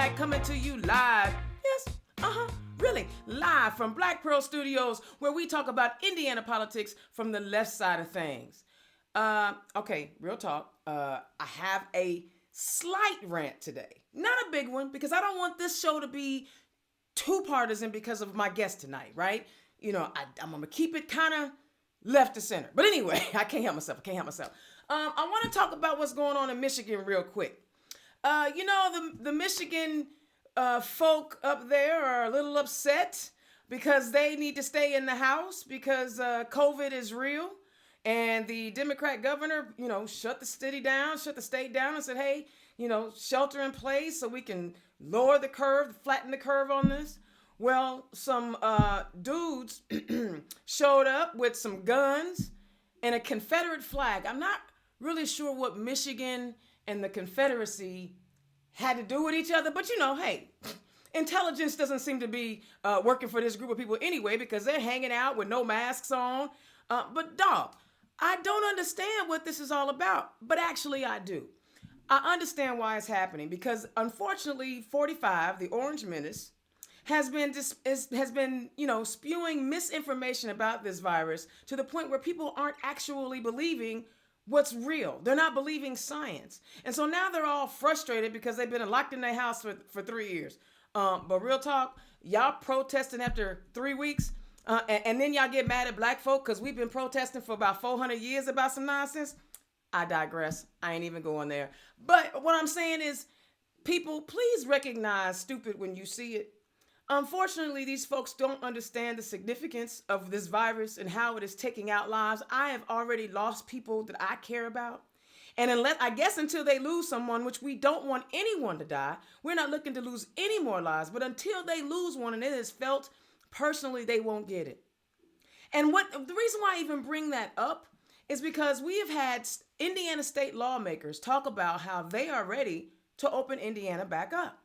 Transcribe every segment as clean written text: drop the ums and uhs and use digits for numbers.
back, coming to you live. Yes, really, live from Black Pearl Studios, where we talk about Indiana politics from the left side of things. Okay, real talk. I have a slight rant today. Not a big one, because I don't want this show to be too partisan because of my guest tonight, right? You know, I'm going to keep it kind of left to center. But anyway, I can't help myself. I want to talk about what's going on in Michigan real quick. The Michigan folk up there are a little upset because they need to stay in the house because COVID is real. And the Democrat governor, shut the state down and said, hey, shelter in place so we can lower the curve, flatten the curve on this. Well, some dudes showed up with some guns and a Confederate flag. I'm not really sure what Michigan and the Confederacy had to do with each other, but hey, intelligence doesn't seem to be working for this group of people anyway, because they're hanging out with no masks on. But dog, I don't understand what this is all about, but actually I do. I understand why it's happening, because unfortunately 45, the Orange Menace, has been spewing misinformation about this virus to the point where people aren't actually believing what's real. They're not believing science. And so now they're all frustrated because they've been locked in their house for 3 years. But real talk, y'all protesting after 3 weeks, and then y'all get mad at black folk because we've been protesting for about 400 years about some nonsense. I digress. I ain't even going there. But what I'm saying is, people, please recognize stupid when you see it. Unfortunately, these folks don't understand the significance of this virus and how it is taking out lives. I have already lost people that I care about. And until they lose someone, which we don't want anyone to die, we're not looking to lose any more lives. But until they lose one and it is felt personally, they won't get it. And the reason why I even bring that up is because we have had Indiana state lawmakers talk about how they are ready to open Indiana back up.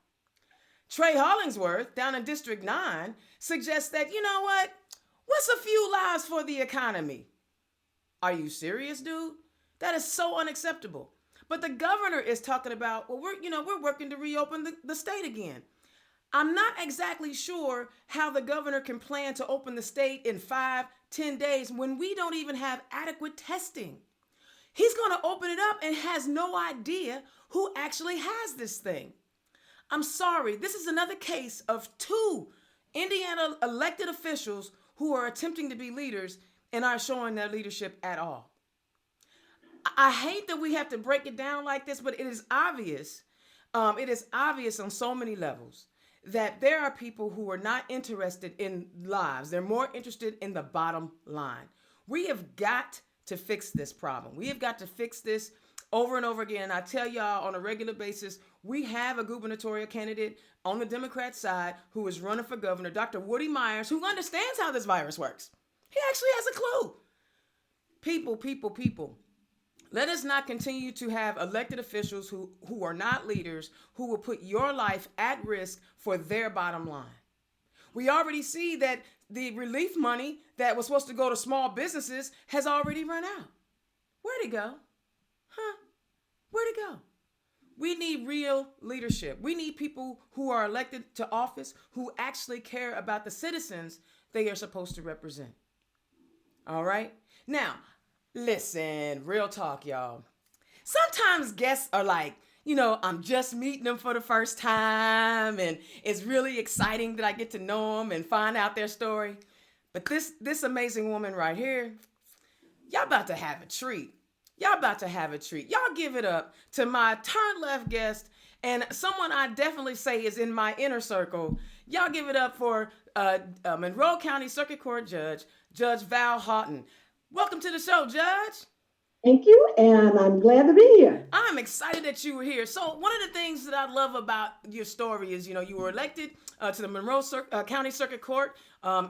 Trey Hollingsworth down in District 9 suggests that, what's a few lives for the economy? Are you serious, dude? That is so unacceptable. But the governor is talking about, well, we're working to reopen the state again. I'm not exactly sure how the governor can plan to open the state in 5-10 days when we don't even have adequate testing. He's going to open it up and has no idea who actually has this thing. I'm sorry, this is another case of 2 Indiana elected officials who are attempting to be leaders and aren't showing their leadership at all. I hate that we have to break it down like this, but it is obvious. It is obvious on so many levels that there are people who are not interested in lives. They're more interested in the bottom line. We have got to fix this problem. We have got to fix this over and over again. I tell y'all on a regular basis, we have a gubernatorial candidate on the Democrat side who is running for governor, Dr. Woody Myers, who understands how this virus works. He actually has a clue. People. Let us not continue to have elected officials who are not leaders, who will put your life at risk for their bottom line. We already see that the relief money that was supposed to go to small businesses has already run out. Where'd it go? Where'd it go? We need real leadership. We need people who are elected to office who actually care about the citizens they are supposed to represent. All right? Now, listen, real talk, y'all. Sometimes guests are like, I'm just meeting them for the first time, and it's really exciting that I get to know them and find out their story. But this amazing woman right here, y'all about to have a treat. Y'all give it up to my turn left guest and someone I definitely say is in my inner circle. Y'all give it up for Monroe County Circuit Court Judge, Judge Val Houghton. Welcome to the show, Judge. Thank you, and I'm glad to be here. I'm excited that you were here. So one of the things that I love about your story is, you were elected to the Monroe County Circuit Court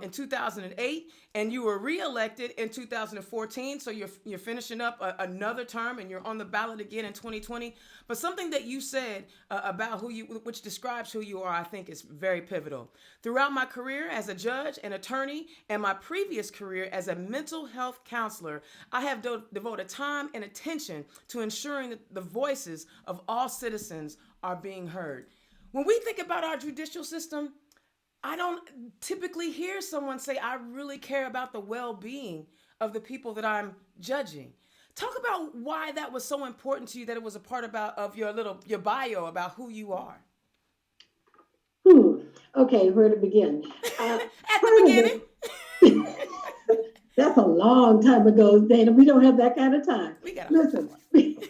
in 2008, and you were reelected in 2014. So you're finishing up another term, and you're on the ballot again in 2020. But something that you said about which describes who you are, I think is very pivotal. Throughout my career as a judge and attorney, and my previous career as a mental health counselor, I have devoted time and attention to ensuring that the voices of all citizens are being heard. When we think about our judicial system, I don't typically hear someone say, I really care about the well being of the people that I'm judging. Talk about why that was so important to you, that it was a part of your bio about who you are. Hmm. Okay, where to begin? At the Part of beginning, it, that's a long time ago, Dana. We don't have that kind of time. we got a whole time Listen, left.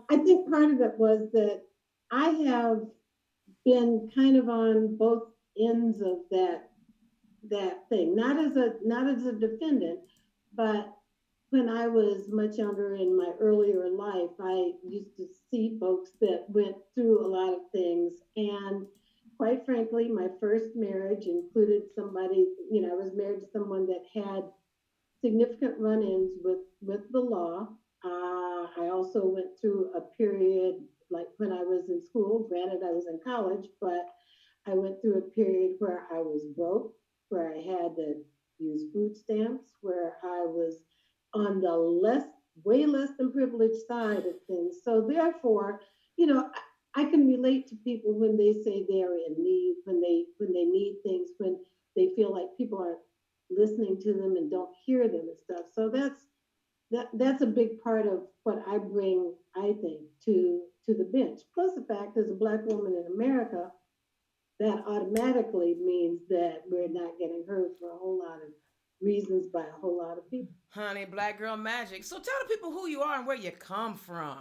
I think part of it was that I have been kind of on both ends of that thing. Not as a defendant, but when I was much younger in my earlier life, I used to see folks that went through a lot of things. And quite frankly, my first marriage included somebody, I was married to someone that had significant run-ins with the law. I also went through a period like when I was in school. Granted, I was in college, but I went through a period where I was broke, where I had to use food stamps, where I was on the way less than privileged side of things. So therefore, I can relate to people when they say they're in need, when they need things, when they feel like people aren't listening to them and don't hear them and stuff. So that's a big part of what I bring, I think, to the bench. Plus the fact, as a Black woman in America, that automatically means that we're not getting heard for a whole lot of reasons by a whole lot of people. Honey, Black Girl Magic. So tell the people who you are and where you come from.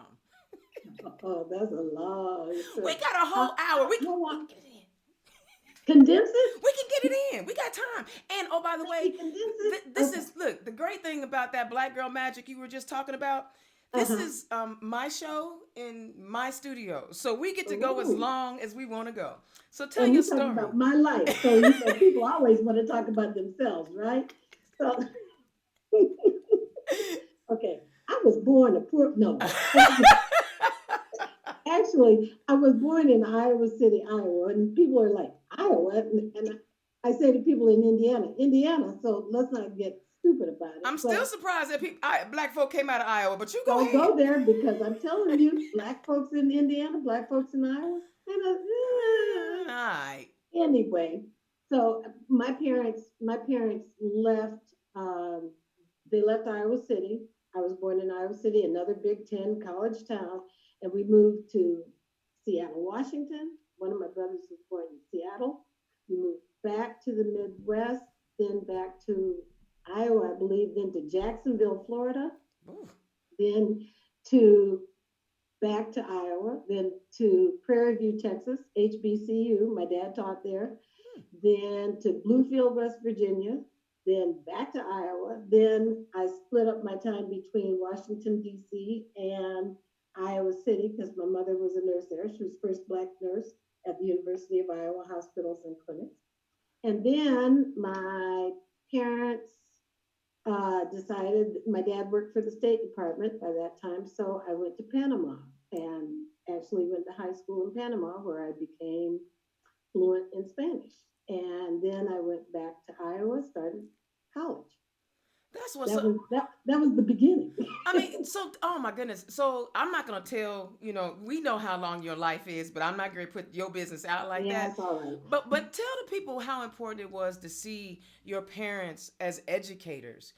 Oh, that's a long We story. got a whole hour. How We long? can get it in. Condense it? We can get it in. We got time. And oh, by the Let way, me condense it. this Okay. is look. The great thing about that Black Girl Magic you were just talking about. This Uh-huh. is my show in my studio, so we get to go as Ooh. long as we want to go. So tell And your we talk story. about my life. So, people always want to talk about themselves, right? So, okay. I was born a poor, no. Actually, I was born in Iowa City, Iowa, and people are like, Iowa? And I say to people in Indiana, Indiana, so let's not get stupid about it. I'm still But surprised that black folk came out of Iowa, but you go don't ahead. go there because I'm telling you, black folks in Indiana, black folks in Iowa, and All right. anyway. So my parents left. They left Iowa City. I was born in Iowa City, another Big Ten college town, and we moved to Seattle, Washington. One of my brothers was born in Seattle. We moved back to the Midwest, then back to Iowa, I believe, then to Jacksonville, Florida, Ooh. then to back to Iowa, then to Prairie View, Texas, HBCU. My dad taught there. Then to Bluefield, West Virginia. Then back to Iowa. Then I split up my time between Washington, D.C. and Iowa City because my mother was a nurse there. She was first Black nurse at the University of Iowa hospitals and clinics. And then my parents decided my dad worked for the State Department by that time, so I went to Panama and actually went to high school in Panama where I became fluent in Spanish. And then I went back to Iowa, started college. That's what's That up. was that was the beginning. I mean, so oh my goodness. So I'm not gonna tell, we know how long your life is, but I'm not gonna put your business out like Yeah, that. it's all right. But tell the people how important it was to see your parents as educators,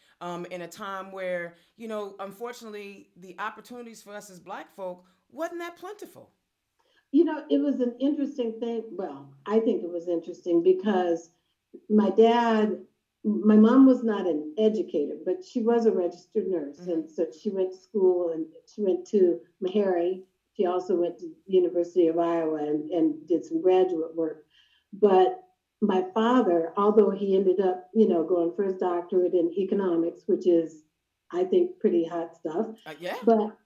in a time where, unfortunately the opportunities for us as black folk wasn't that plentiful. It was an interesting thing. Well, I think it was interesting because my dad, my mom was not an educator, but she was a registered nurse. Mm-hmm. And so she went to school and she went to Meharry. She also went to University of Iowa and did some graduate work. But my father, although he ended up, going for his doctorate in economics, which is, I think, pretty hot stuff. Yeah. But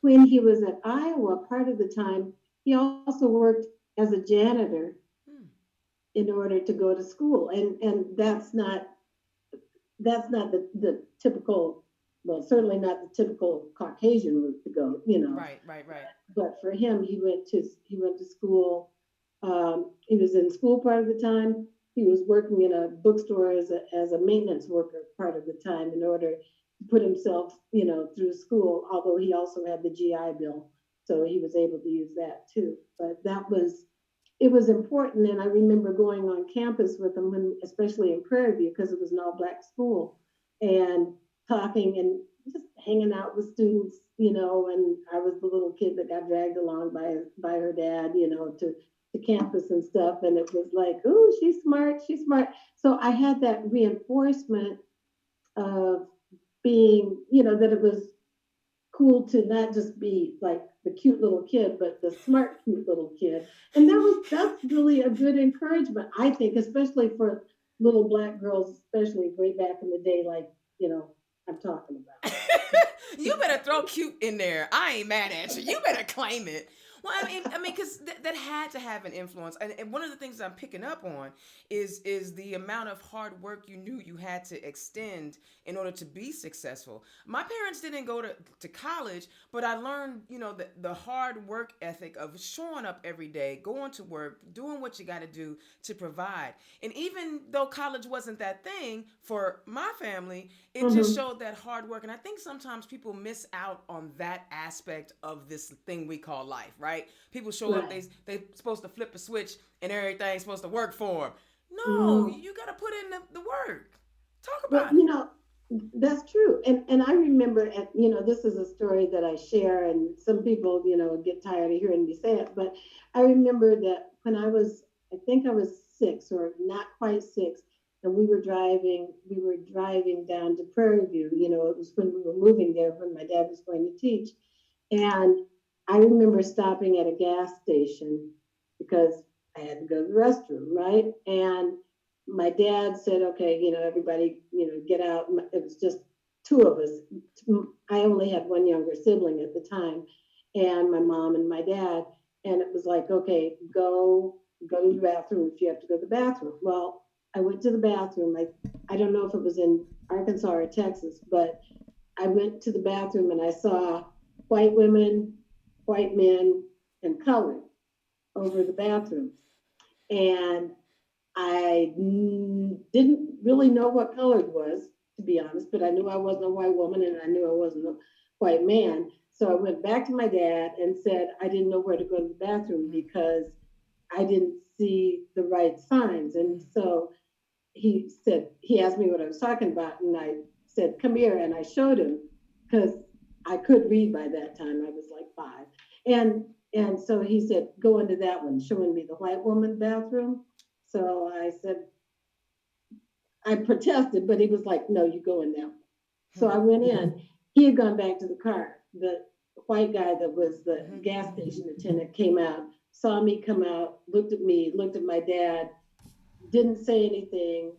when he was at Iowa, part of the time, he also worked as a janitor Hmm. in order to go to school. And that's not the typical, well, certainly not the typical Caucasian route to go. Right. Right. Right. But for him, he went to school. He was in school part of the time. He was working in a bookstore as a maintenance worker part of the time in order to put himself, through school. Although he also had the GI Bill So he was able to use that too. But it was important. And I remember going on campus with him, especially in Prairie View, because it was an all Black school, and talking and just hanging out with students, and I was the little kid that got dragged along by her dad, to campus and stuff. And it was like, oh, she's smart, she's smart. So I had that reinforcement of being, that it was cool to not just be like the cute little kid, but the smart, cute little kid. And that's really a good encouragement, I think, especially for little Black girls, especially way back in the day, like, I'm talking about. You better throw cute in there. I ain't mad at you. You better claim it. Well, because that had to have an influence, and one of the things I'm picking up on is the amount of hard work you knew you had to extend in order to be successful. My parents didn't go to college, but I learned, the hard work ethic of showing up every day, going to work, doing what you got to do to provide. And even though college wasn't that thing for my family, it just showed that hard work. And I think sometimes people miss out on that aspect of this thing we call life, right? People show up, they supposed to flip a switch and everything's supposed to work for them. No, you got to put in the work. Talk about it. That's true. And I remember, this is a story that I share, and some people, get tired of hearing me say it, but I remember that when I think I was 6 or not quite 6, and we were driving down to Prairie View. It was when we were moving there, when my dad was going to teach. And I remember stopping at a gas station because I had to go to the restroom, right? And my dad said, okay, everybody, get out. It was just 2 of us. I only had one younger sibling at the time, and my mom and my dad. And it was like, okay, go to the bathroom if you have to go to the bathroom. Well, I went to the bathroom. I don't know if it was in Arkansas or Texas, but I went to the bathroom and I saw white women, white men, and colored over the bathrooms. And I didn't really know what colored was, to be honest, but I knew I wasn't a white woman and I knew I wasn't a white man. So I went back to my dad and said I didn't know where to go to the bathroom because I didn't see the right signs. And so he asked me what I was talking about, and I said, come here. And I showed him, because I could read by that time. I was like 5. And so he said, go into that one, showing me the white woman bathroom. So I said, I protested, but he was like, no, you go in that one. So I went in. He had gone back to the car. The white guy that was the gas station attendant came out, saw me come out, looked at me, looked at my dad, didn't say anything,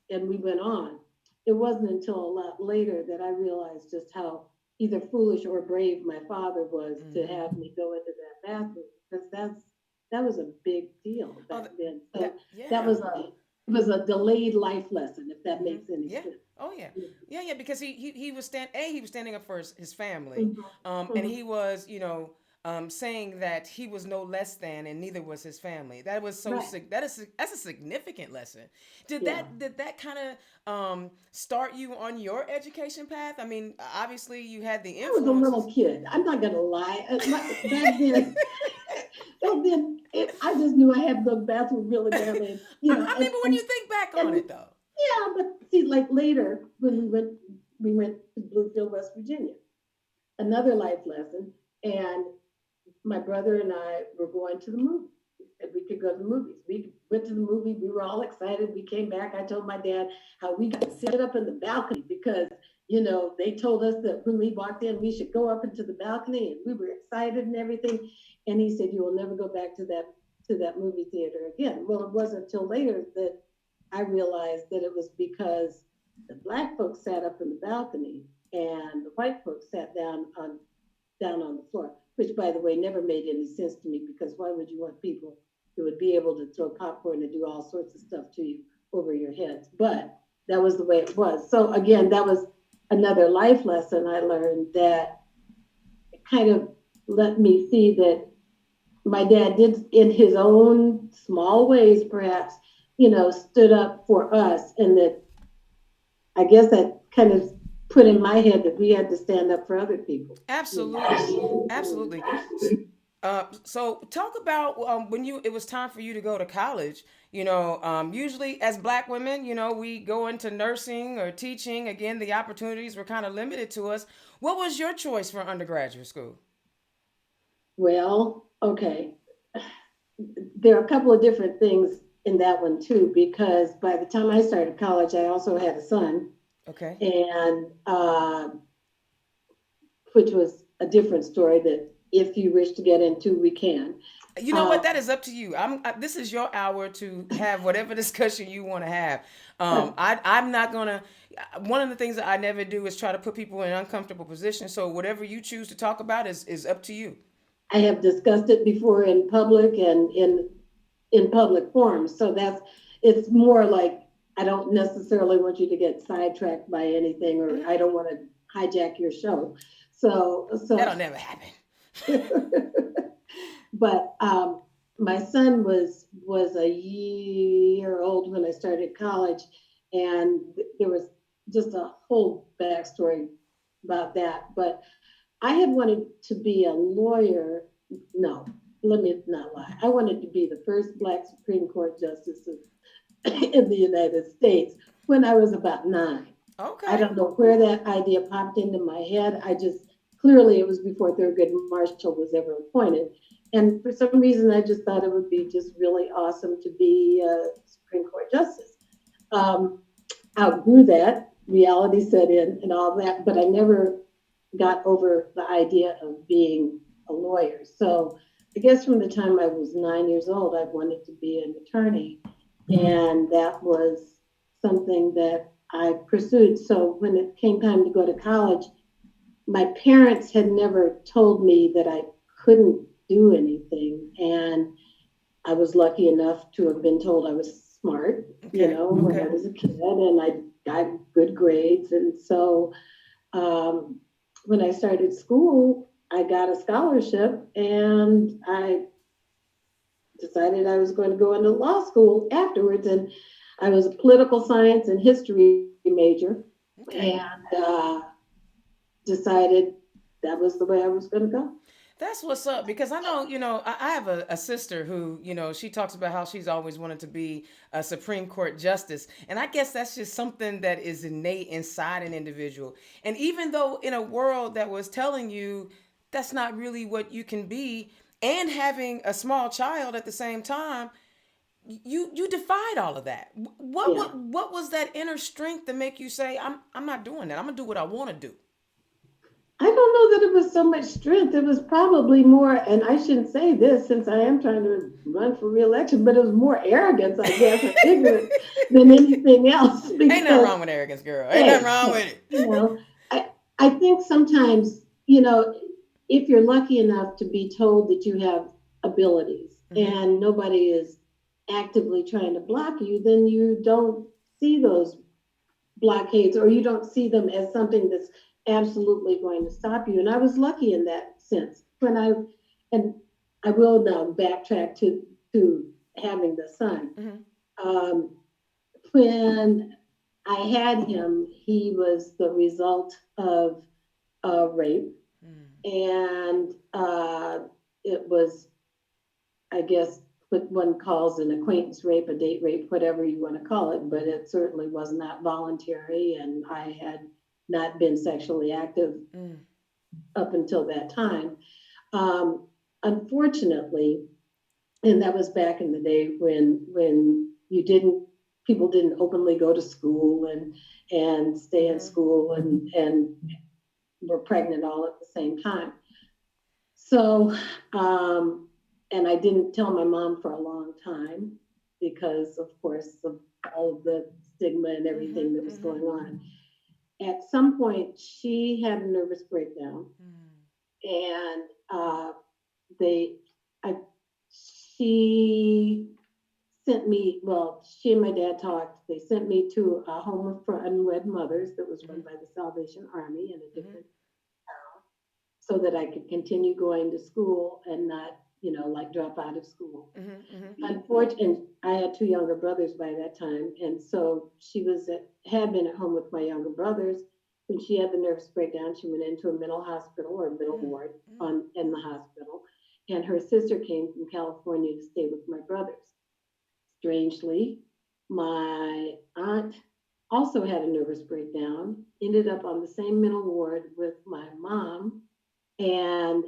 and we went on. It wasn't until a lot later that I realized just how either foolish or brave my father was to have me go into that bathroom, because that was a big deal back then. So that was a delayed life lesson, if that makes any sense. Oh yeah, because he was standing up for his family, and he was saying that he was no less than, and neither was his family. That was that's a significant lesson. Did that kind of start you on your education path? I mean, obviously you had the influence. I was a little kid. I'm not gonna lie. Back then, I just knew I had to go to the bathroom really badly. But when you think back on it, though. Yeah, but see, like later when we went to Bluefield, West Virginia, another life lesson, and my brother and I were going to the movie. And we could go to the movies. We went to the movie. We were all excited. We came back. I told my dad how we got to sit up in the balcony because, they told us that when we walked in, we should go up into the balcony, and we were excited and everything. And he said, you will never go back to that movie theater again. Well, it wasn't until later that I realized that it was because the Black folks sat up in the balcony and the white folks sat down on the floor, which, by the way, never made any sense to me, because why would you want people who would be able to throw popcorn and do all sorts of stuff to you over your heads? But that was the way it was. So again, that was another life lesson I learned, that kind of let me see that my dad did, in his own small ways, perhaps, stood up for us, and that I guess that kind of put in my head that we had to stand up for other people. You Absolutely, know? absolutely. So talk about when you it was time for you to go to college. Usually as Black women, we go into nursing or teaching. Again, the opportunities were kind of limited to us. What was your choice for undergraduate school? Well, okay. There are a couple of different things in that one too, because by the time I started college, I also had a son, Okay. and which was a different story that if you wish to get into, we can. You know what? Um, That is up to you. This is your hour to have whatever discussion you want to have. I'm not gonna. One of the things that I never do is try to put people in uncomfortable positions. So whatever you choose to talk about is up to you. I have discussed it before in public and in public forums. So it's more like I don't necessarily want you to get sidetracked by anything, or Hmm. I don't want to hijack your show. So That'll never happen. but my son was a year old when I started college, and there was just a whole backstory about that. But I had wanted to be a lawyer. No, let me not lie. I wanted to be the first Black Supreme Court justice in the United States when I was about 9. I Okay. don't know where that idea popped into my head. I just clearly it was before Thurgood Marshall was ever appointed. And for some reason, I just thought it would be just really awesome to be a Supreme Court justice. Um, Outgrew that, reality set in and all that, but I never got over the idea of being a lawyer. So I guess from the time I was 9 years old, I wanted to be an attorney. And that was something that I pursued. So when it came time to go to college, my parents had never told me that I couldn't do anything. And I was lucky enough to have been told I was smart, Okay. when I Okay. was a kid, and I got good grades. And so um, when I started school, I got a scholarship, and I decided I was going to go into law school afterwards. And I was a political science and history major, and Okay. decided that was the way I was going to go. That's what's up because I know, I have a sister who, she talks about how she's always wanted to be a Supreme Court justice. And I guess that's just something that is innate inside an individual. And even though in a world that was telling you that's not really what you can be, and having a small child at the same time, you defied all of that. Yeah. What was that inner strength to make you say, I'm not doing that. I'm gonna do what I want to do. I don't know that it was so much strength. It was probably more, and I shouldn't say this since I am trying to run for reelection, but it was more arrogance, I guess, or ignorance than anything else. Ain't nothing Because, wrong with arrogance, girl. Ain't nothing hey, wrong hey, with it. you know, I, I think sometimes, if you're lucky enough to be told that you have abilities Hmm. and nobody is actively trying to block you, then you don't see those blockades, or you don't see them as something that's absolutely going to stop you. And I was lucky in that sense. And I will now backtrack to having the son. Hmm. Um, when I had him, he was the result of a rape, and it was, I guess, what one calls an acquaintance rape, a date rape, whatever you want to call it, but it certainly was not voluntary, and I had not been sexually active Mm. up until that time. Unfortunately, and that was back in the day when you didn't people didn't openly go to school and stay in Hmm. school and were pregnant all at the same time. So, and I didn't tell my mom for a long time because, of course, of all of the stigma and Hmm. everything that was Hmm. going on. At some point, she had a nervous breakdown, and they, I, she sent me. Well, she and my dad talked. They sent me to a home for unwed mothers that was run by the Salvation Army in a Hmm. different, so that I could continue going to school and not, like drop out of school. Hmm. Hmm. Unfortunately, I had two younger brothers by that time, and so she had been at home with my younger brothers, when she had the nervous breakdown, she went into a mental hospital or mental ward in the hospital. And her sister came from California to stay with my brothers. Strangely, my aunt also had a nervous breakdown, ended up on the same mental ward with my mom, and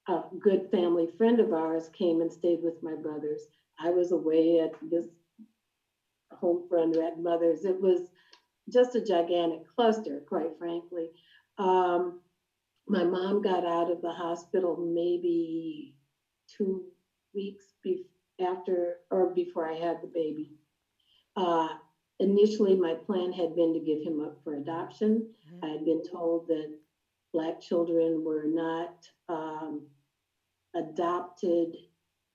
a good family friend of ours came and stayed with my brothers. I was away at this home friend at mother's. It was just a gigantic cluster, quite frankly. Um, my mom got out of the hospital maybe 2 weeks after or before I had the baby. Uh, Initially, my plan had been to give him up for adoption. I had been told that Black children were not adopted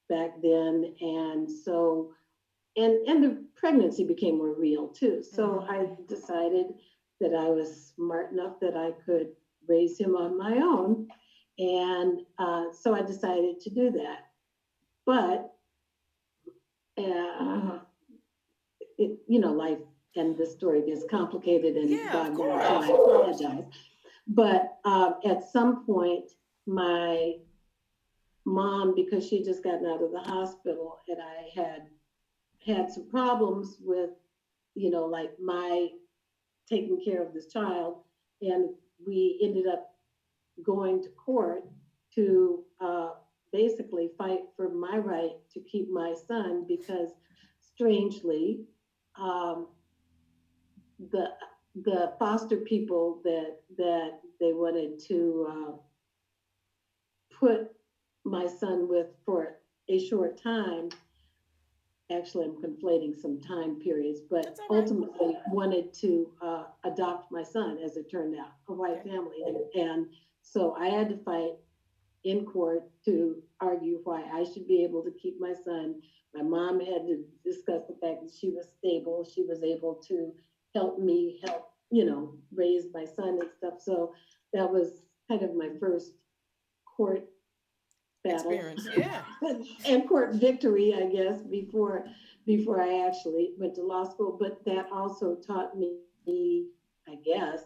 back then, and so and the pregnancy became more real too. So I decided that I was smart enough that I could raise him on my own, and so I decided to do that. But life and the story gets complicated and Yeah, of bogged down, course. so I apologize. But at some point, my mom, because she just gotten out of the hospital, and I had some problems with, like my taking care of this child, and we ended up going to court to basically fight for my right to keep my son because, strangely, um, the the foster people that they wanted to put my son with for a short time, actually I'm conflating some time periods, but That's all right. ultimately wanted to adopt my son, as it turned out, a white Okay. family. And so I had to fight in court to argue why I should be able to keep my son. My mom had to discuss the fact that she was stable, she was able to help me raise my son and stuff. So that was kind of my first court battle Experience. Yeah. and court victory, I guess, before I actually went to law school. But that also taught me, I guess,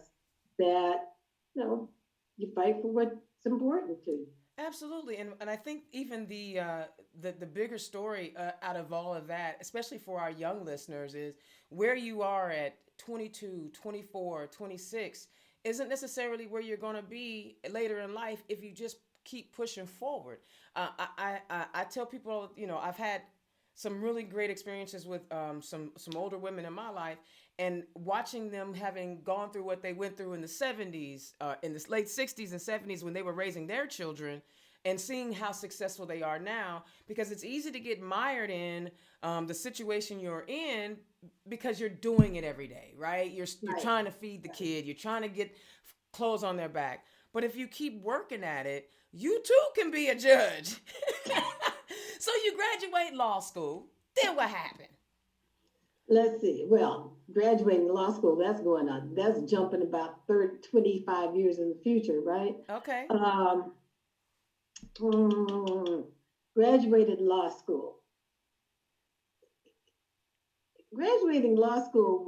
that you fight for what's important to you. Absolutely, and I think even the bigger story out of all of that, especially for our young listeners, is where you are at 22, 24, 26, isn't necessarily where you're going to be later in life if you just keep pushing forward. I tell people, I've had some really great experiences with some older women in my life, and watching them having gone through what they went through in the 70s, in the late 60s and 70s when they were raising their children, and seeing how successful they are now, because it's easy to get mired in the situation you're in because you're doing it every day, right? You're Right. trying to feed the kid, you're trying to get clothes on their back. But if you keep working at it, you too can be a judge. So you graduate law school. Then what happened? Let's see. Well, graduating law school, that's going on. That's jumping about 25 years in the future, right? Okay. Um, mm, Graduated law school. Graduating law school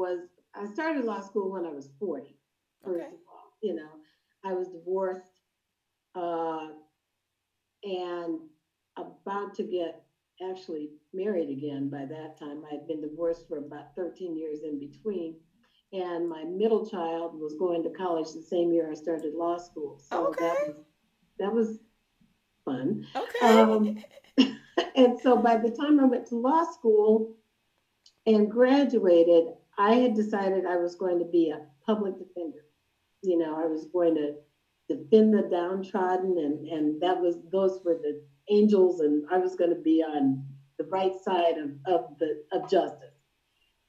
I started law school when I was 40, first Okay. of all. I was divorced uh, and about to get actually married again by that time. I had been divorced for about 13 years in between. And my middle child was going to college the same year I started law school. So Okay. that was fun. Okay. Um, and so by the time I went to law school and graduated, I had decided I was going to be a public defender. I was going to defend the downtrodden, and those were the angels, and I was going to be on the right side of justice.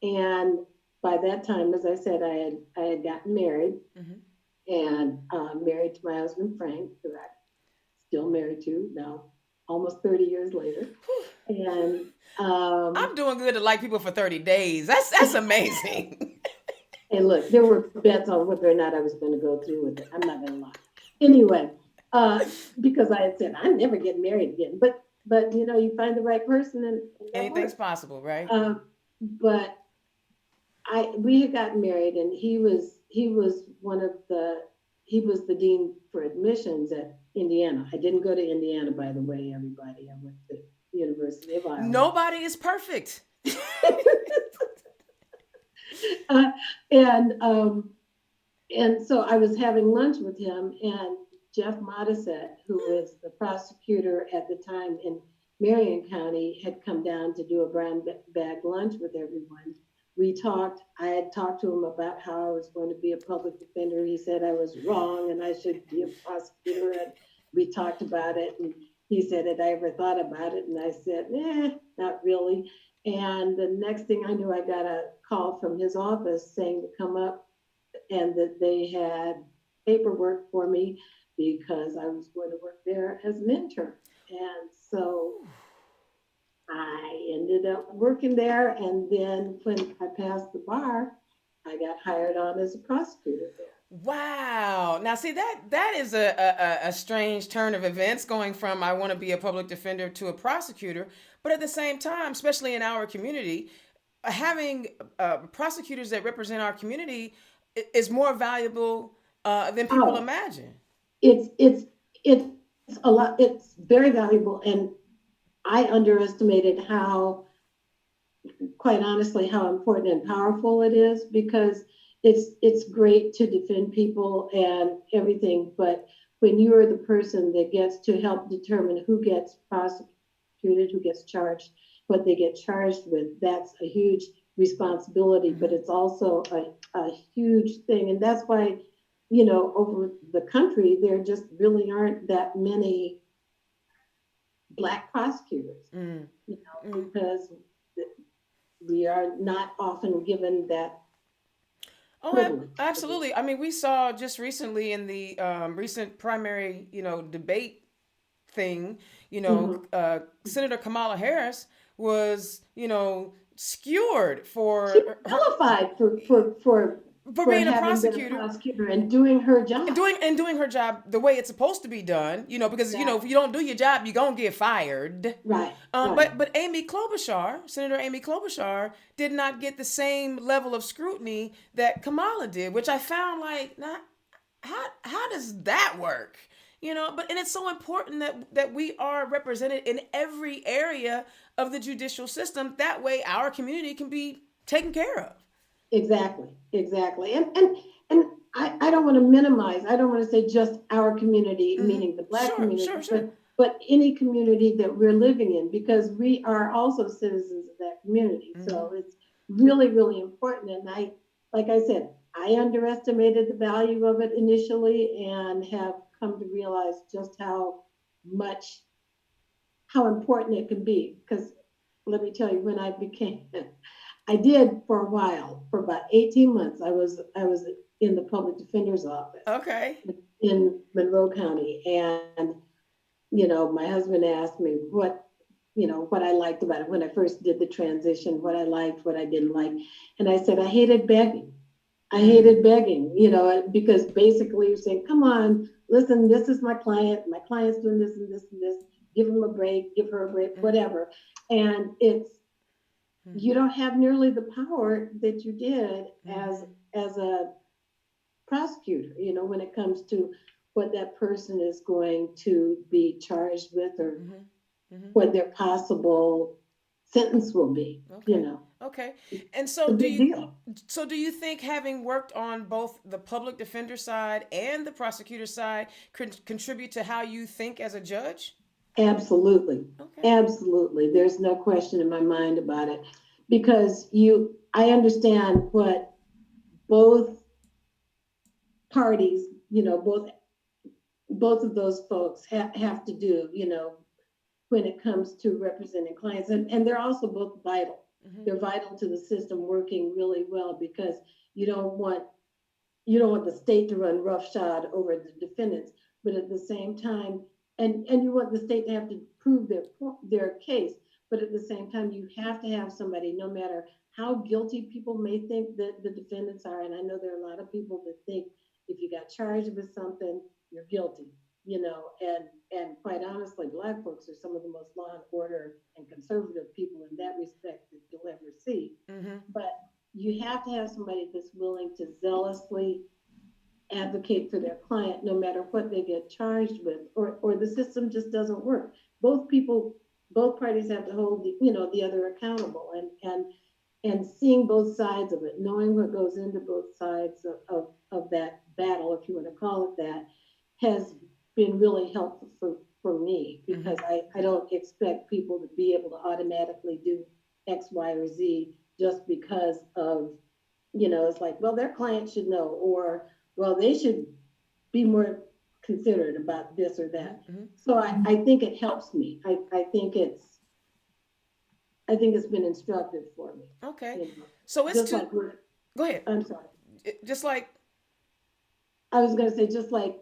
And by that time, as I said, I had gotten married, Mm-hmm. and married to my husband Frank, who I'm still married to now, almost 30 years later. And I'm doing good to like people for 30 days. That's amazing. and look, there were bets on whether or not I was going to go through with it. I'm not going to lie. Anyway, because I had said I'm never getting married again. But you find the right person, and that Anything's works. possible, right? But we had gotten married, and he he was one of the he was the dean for admissions at Indiana. I didn't go to Indiana, by the way, everybody. I went to the University of Iowa. Nobody is perfect. uh, and um, and so I was having lunch with him, and Jeff Modisette, who was the prosecutor at the time in Marion County, had come down to do a brown bag lunch with everyone. We talked. I had talked to him about how I was going to be a public defender. He said I was wrong and I should be a prosecutor. And we talked about it. And he said, had I ever thought about it? And I said, not really. And the next thing I knew, I got a call from his office saying to come up and that they had paperwork for me because I was going to work there as an intern. And so I ended up working there. And then when I passed the bar, I got hired on as a prosecutor there. Wow. Now, see that is a strange turn of events, going from I want to be a public defender to a prosecutor. But at the same time, especially in our community, having prosecutors that represent our community is more valuable than people Oh, imagine. it's a lot. It's very valuable, and I underestimated how, quite honestly, how important and powerful it is because it's great to defend people and everything, but when you are the person that gets to help determine who gets prosecuted, who gets charged, what they get charged with, that's a huge responsibility, but Mm-hmm. it's also a huge thing. And that's why, over the country, there just really aren't that many Black prosecutors, Mm-hmm. because we are not often given that Oh, privilege to do absolutely. I mean, we saw just recently in the recent primary, debate thing, it. Mm-hmm. Senator Kamala Harris was, skewered She for was her vilified for being a having been a prosecutor prosecutor and doing her and job. doing her job the way it's supposed to be done, because if Exactly. you don't do your job, you're gonna get fired. Right. Right. But Amy Klobuchar, Senator Amy Klobuchar, did not get the same level of scrutiny that Kamala did, which I found like not how does that work? But and it's so important that we are represented in every area of the judicial system. That way, our community can be taken care of. Exactly. Exactly. And I don't want to minimize. I don't want to say just our community, Mm-hmm. meaning the Black Sure, sure, community, sure. but any community that we're living in, because we are also citizens of that community. Mm-hmm. So it's really, really important. And like I said, I underestimated the value of it initially and have come to realize just much how important it can be. Because let me tell you, when I became, I did for a while, for about 18 months, I was in the public defender's office Okay. in Monroe County. And, my husband asked me what I liked about it when I first did the transition, what I liked, what I didn't like. And I said, I hated begging. I Mm. hated begging, because basically you're saying, come on, listen, this is my client. My client's doing this and this and this. Give him a break, give her a break, Mm. whatever. And Mm. you don't have nearly the power that you did as Mm-hmm. a prosecutor, when it comes to what that person is going to be charged with or Mm-hmm. Mm-hmm. what their possible sentence will be, Okay. Okay. And it's a big deal. do you think having worked on both the public defender side and the prosecutor side could contribute to how you think as a judge? Absolutely. Okay. Absolutely. There's no question in my mind about it because I understand what both parties, both of those folks have to do, when it comes to representing clients. And they're also both vital. Mm-hmm. They're vital to the system working really well because you don't want you don't want the state to run roughshod over the defendants, but at the same time, and you want the state to have to prove their case, but at the same time, you have to have somebody, no matter how guilty people may think that the defendants are. And I know there are a lot of people that think if you got charged with something, you're guilty, and quite honestly, Black folks are some of the most law and order and conservative people in that respect that you'll ever see. Mm-hmm. But you have to have somebody that's willing to zealously advocate for their client no matter what they get charged with, or the system just doesn't work. Both parties have to hold the other accountable, and seeing both sides of it, knowing what goes into both sides of that battle, if you want to call it that, has been really helpful for me, because I don't expect people to be able to automatically do X, Y, or Z just because of, it's like, well, their client should know, or, well, they should be more considerate about this or that. So I think it helps me. I think it's been instructive for me. Okay. You know, So it's just two. like we're, Go ahead. I'm sorry. Just like. I was going to say, just like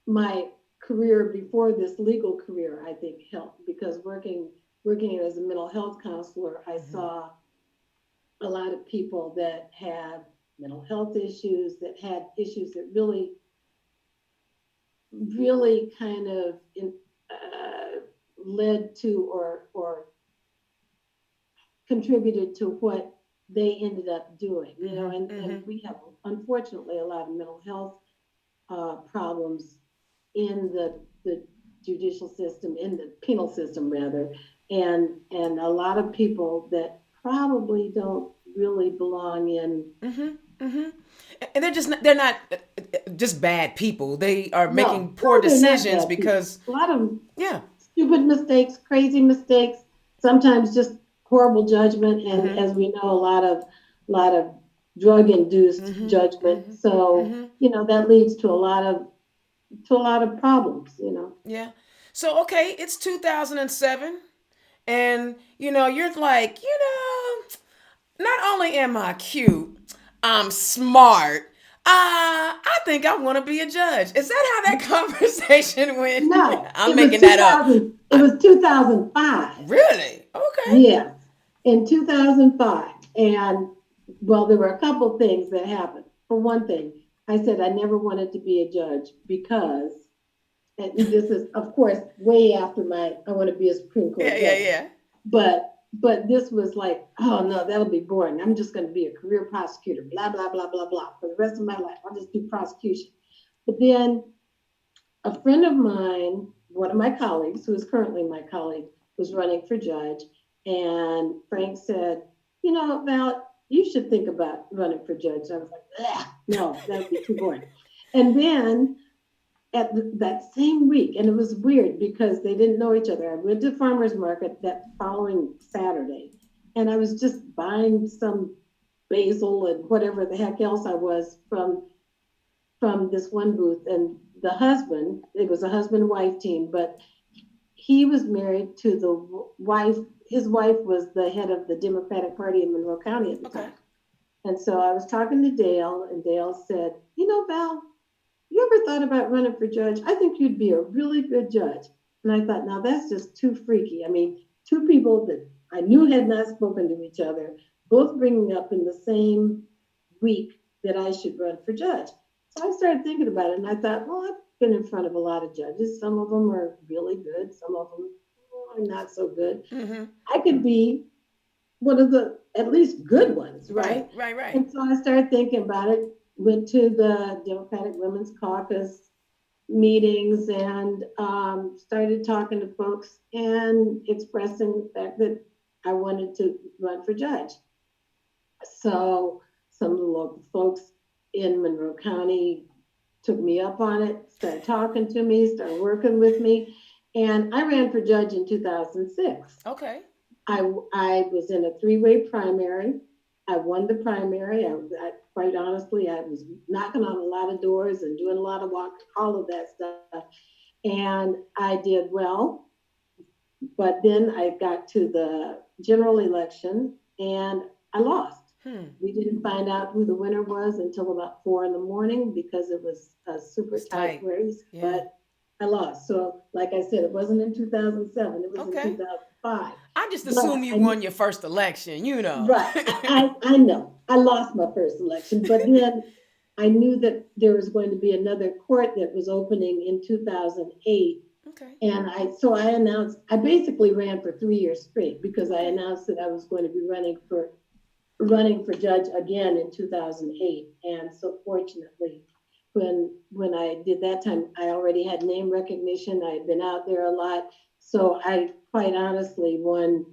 my career before this legal career, I think helped, because working as a mental health counselor, I saw a lot of people that had mental health issues, that had issues that really, really kind of led to or contributed to what they ended up doing, and we have, unfortunately, a lot of mental health problems in the judicial system, in the penal system rather, and a lot of people that probably don't really belong in. And they're not just bad people. They are making poor They're not decisions bad people. because A lot of yeah. stupid mistakes, crazy mistakes, sometimes just horrible judgment, and as we know, a lot of drug induced judgment. So that leads to a lot of problems. Yeah. So okay, it's 2007, and you're like, not only am I cute, I'm smart. I think I want to be a judge. Is that how that conversation went? No, I'm making that up. It was 2005. Really? Okay. Yes, in 2005. And well, there were a couple things that happened. For one thing, I said I never wanted to be a judge because, and this is, of course, way after I want to be a Supreme Yeah, Court yeah, judge. yeah. But this was like, oh no, that'll be boring. I'm just going to be a career prosecutor, blah, blah, blah, blah, blah. For the rest of my life, I'll just do prosecution. But then a friend of mine, one of my colleagues, who is currently my colleague, was running for judge. And Frank said, Val, you should think about running for judge. I was like, no, that would be too boring. And then that same week, and it was weird because they didn't know each other. I went to farmer's market that following Saturday, and I was just buying some basil and whatever the heck else I was from this one booth. And the husband, it was a husband-wife team, but he was married to the wife. His wife was the head of the Democratic Party in Monroe County at the time. And so I was talking to Dale, and Dale said, Val, you ever thought about running for judge? I think you'd be a really good judge. And I thought, now that's just too freaky. I mean, two people that I knew had not spoken to each other, both bringing up in the same week that I should run for judge. So I started thinking about it, and I thought, well, I've been in front of a lot of judges. Some of them are really good. Some of them are not so good. I could be one of the at least good ones, right? Right. And so I started thinking about it, went to the Democratic Women's Caucus meetings, and started talking to folks and expressing the fact that I wanted to run for judge. So some of the local folks in Monroe County took me up on it, started talking to me, started working with me, and I ran for judge in 2006. Okay. I was in a 3-way primary. I won the primary. I quite honestly, I was knocking on a lot of doors and doing a lot of walk, all of that stuff. And I did well. But then I got to the general election and I lost. We didn't find out who the winner was until about 4 a.m. because it was a super tight race. Yeah. But I lost. So, like I said, it wasn't in 2007. It was in 2005. I just assume you won your first election, Right. I know. I lost my first election, but then I knew that there was going to be another court that was opening in 2008. Okay. And I announced, I basically ran for 3 years straight because I announced that I was going to be running for running for judge again in 2008. And so fortunately, when I did that time, I already had name recognition. I had been out there a lot. So I quite honestly won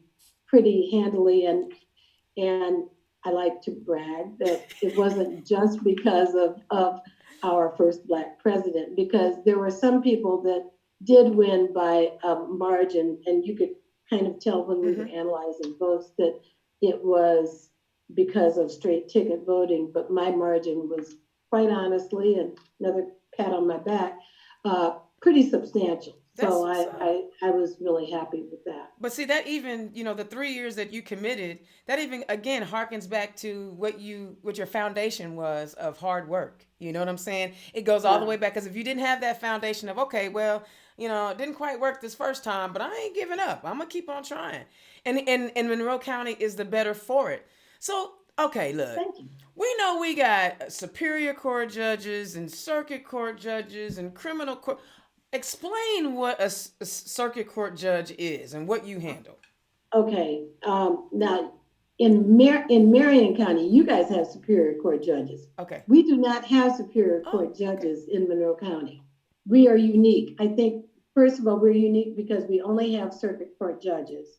pretty handily. And I like to brag that it wasn't just because of our first Black president, because there were some people that did win by a margin, and you could kind of tell when we were Mm-hmm. analyzing votes that it was because of straight ticket voting, but my margin was quite honestly, and another pat on my back, pretty substantial. That's So what's up. I was really happy with that. But see, that even, the 3 years that you committed, that even again harkens back to what your foundation was of hard work. You know what I'm saying? It goes all the Yeah. way back, because if you didn't have that foundation of, okay, well, it didn't quite work this first time, but I ain't giving up. I'm gonna keep on trying. And Monroe County is the better for it. So, okay, look. Thank you. We know we got superior court judges and circuit court judges and criminal court. Explain what a circuit court judge is and what you handle. Okay, now in Marion County, you guys have Superior Court judges. Okay. We do not have Superior Oh, Court okay. judges in Monroe County. We are unique. I think, first of all, we're unique because we only have Circuit Court judges,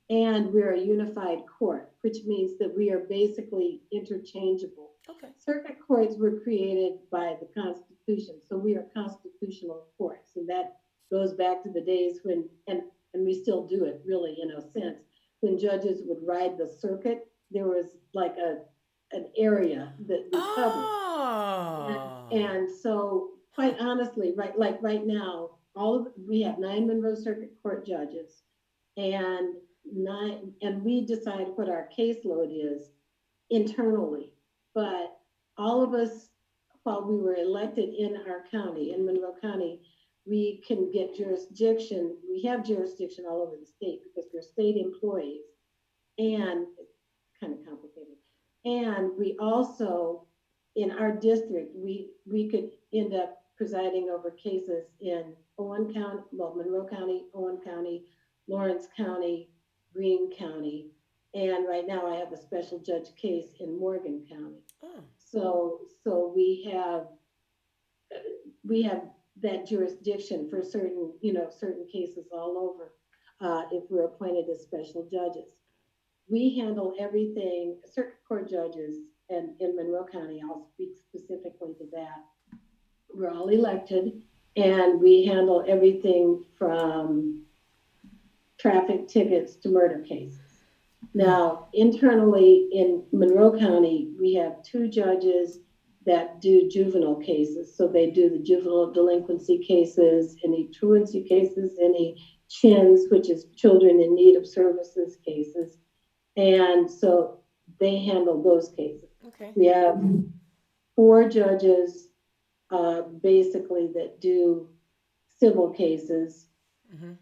and we're a unified court, which means that we are basically interchangeable. Okay. Circuit courts were created by the Constitution, so we are constitutional courts, and that goes back to the days when, and we still do it really in a sense, when judges would ride the circuit, there was like an area that we covered. Oh. And so quite honestly, right now, we have 9 Monroe Circuit Court judges, and we decide what our caseload is internally. But all of us, while we were elected in our county, in Monroe County, we can get jurisdiction. We have jurisdiction all over the state because we're state employees, and it's kind of complicated. And we also, in our district, we could end up presiding over cases in Owen County, well, Monroe County, Owen County, Lawrence County, Greene County, and right now I have a special judge case in Morgan County. Oh. So we have that jurisdiction for certain cases all over, if we're appointed as special judges. We handle everything, circuit court judges, and in Monroe County, I'll speak specifically to that. We're all elected, and we handle everything from traffic tickets to murder cases. Now, internally in Monroe County, we have 2 judges that do juvenile cases. So they do the juvenile delinquency cases, any truancy cases, any CHINs, which is children in need of services cases. And so they handle those cases. Okay. We have 4 judges basically that do civil cases. Mm-hmm.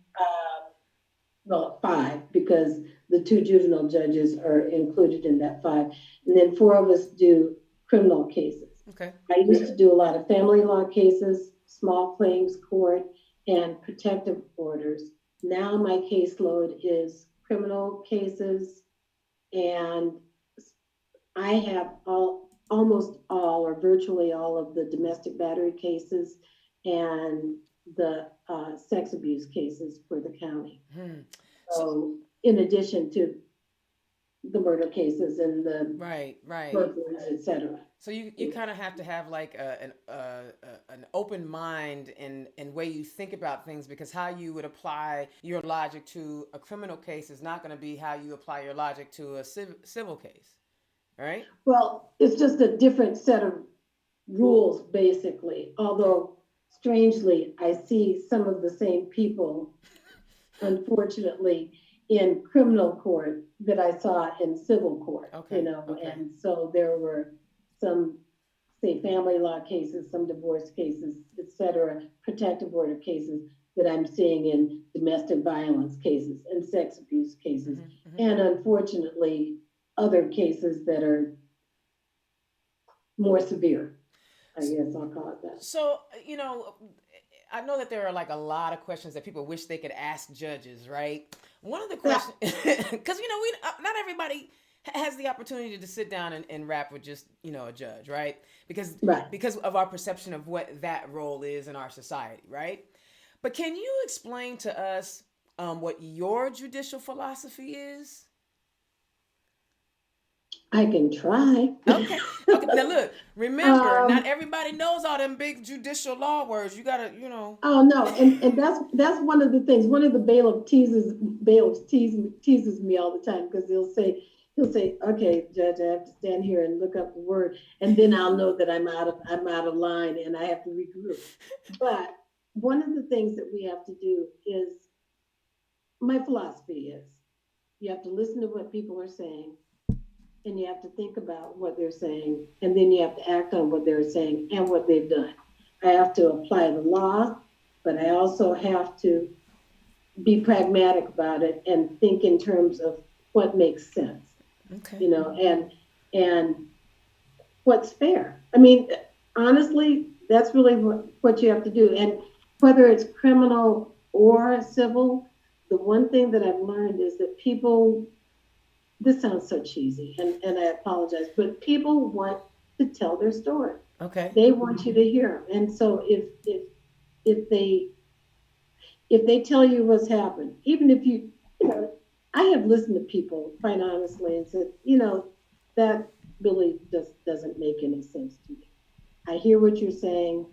Well, 5, because the 2 juvenile judges are included in that 5. And then 4 of us do criminal cases. Okay. I used to do a lot of family law cases, small claims court, and protective orders. Now my caseload is criminal cases, and I have almost all or virtually all of the domestic battery cases and the sex abuse cases for the county. Hmm. So in addition to the murder cases and the Right. burglaries, et cetera. So you kind of have to have like an open mind and way you think about things, because how you would apply your logic to a criminal case is not going to be how you apply your logic to a civil case, right? Well, it's just a different set of rules, basically. Although, strangely, I see some of the same people, unfortunately, in criminal court that I saw in civil court. Okay. And so there were some, say, family law cases, some divorce cases, et cetera, protective order cases that I'm seeing in domestic violence cases and sex abuse cases. Mm-hmm. And unfortunately, other cases that are more severe. I guess I'll call it that. So, I know that there are like a lot of questions that people wish they could ask judges, right? One of the questions, because, not everybody has the opportunity to sit down and rap with just a judge, right? Because Right. because of our perception of what that role is in our society, right? But can you explain to us what your judicial philosophy is? I can try. Okay. Okay. Now look, remember, not um, everybody knows all them big judicial law words. You gotta, oh no, and that's one of the things. One of the bailiffs teases me all the time because he'll say, "Okay, Judge, I have to stand here and look up the word, and then I'll know that I'm out of line and I have to regroup." But one of the things that we have to do is, my philosophy is, you have to listen to what people are saying, and you have to think about what they're saying, and then you have to act on what they're saying and what they've done. I have to apply the law, but I also have to be pragmatic about it and think in terms of what makes sense, Okay. you know, and what's fair. I mean, honestly, that's really what you have to do. And whether it's criminal or civil, the one thing that I've learned is that people, this sounds so cheesy, and I apologize, but people want to tell their story. Okay. They want you to hear them. And so if they if they tell you what's happened, even if you know, I have listened to people quite honestly and said, that really doesn't make any sense to me. I hear what you're saying,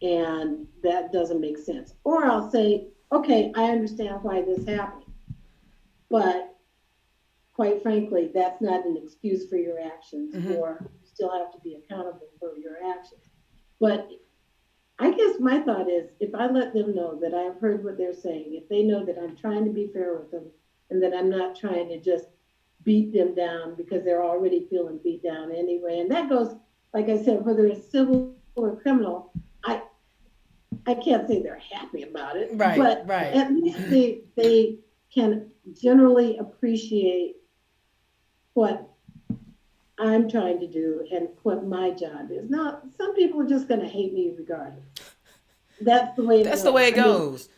and that doesn't make sense. Or I'll say, okay, I understand why this happened, but quite frankly, that's not an excuse for your actions, Mm-hmm. or you still have to be accountable for your actions. But I guess my thought is, if I let them know that I've heard what they're saying, if they know that I'm trying to be fair with them and that I'm not trying to just beat them down because they're already feeling beat down anyway, and that goes, like I said, whether it's civil or criminal, I I can't say they're happy about it, Right. but Right. at least they can generally appreciate what I'm trying to do and what my job is. Now, some people are just going to hate me regardless. That's the way it That's the goes. way it goes.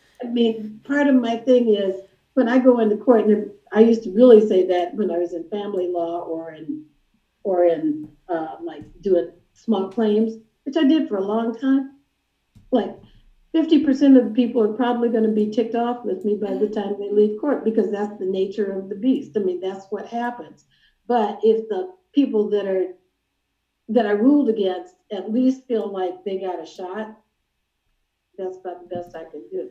Part of my thing is when I go into court, and I used to really say that when I was in family law or in like doing small claims, which I did for a long time. Like 50% of the people are probably going to be ticked off with me by the Mm-hmm. time they leave court because that's the nature of the beast. I mean, that's what happens. But if the people that I ruled against at least feel like they got a shot, that's about the best I can do.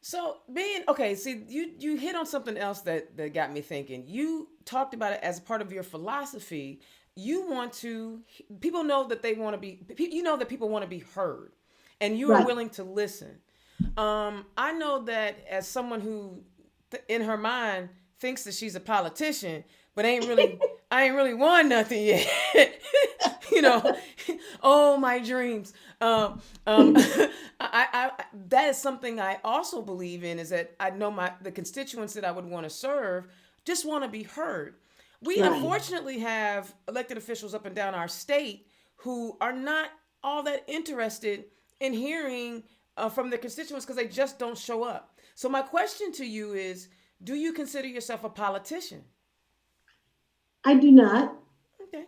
So being okay, see, you hit on something else that got me thinking. You talked about it as part of your philosophy. You want to people know that they want to be you know that people want to be heard, and you are Right. willing to listen. I know that as someone who in her mind thinks that she's a politician, but ain't really I ain't really won nothing yet. you know, oh my dreams. I that is something I also believe in is that I know the constituents that I would want to serve just want to be heard. We Right. unfortunately have elected officials up and down our state who are not all that interested in hearing from their constituents because they just don't show up. So my question to you is, do you consider yourself a politician? I do not. Okay.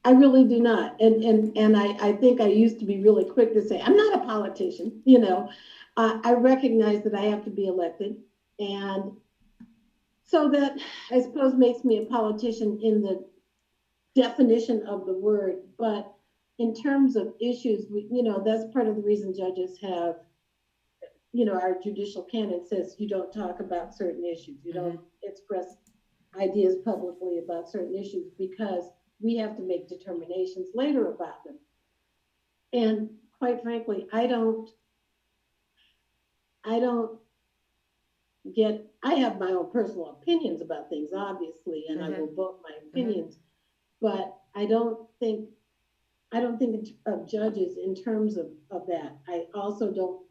I really do not. And I think I used to be really quick to say, I'm not a politician. I recognize that I have to be elected. And so that, I suppose, makes me a politician in the definition of the word. But in terms of issues, that's part of the reason judges have, our judicial canon says you don't talk about certain issues. You Mm-hmm. don't express ideas publicly about certain issues because we have to make determinations later about them. And quite frankly, I don't I have my own personal opinions about things, obviously, and I Mm-hmm. will vote my Mm-hmm. opinions, but I don't think of judges in terms of that. I also don't,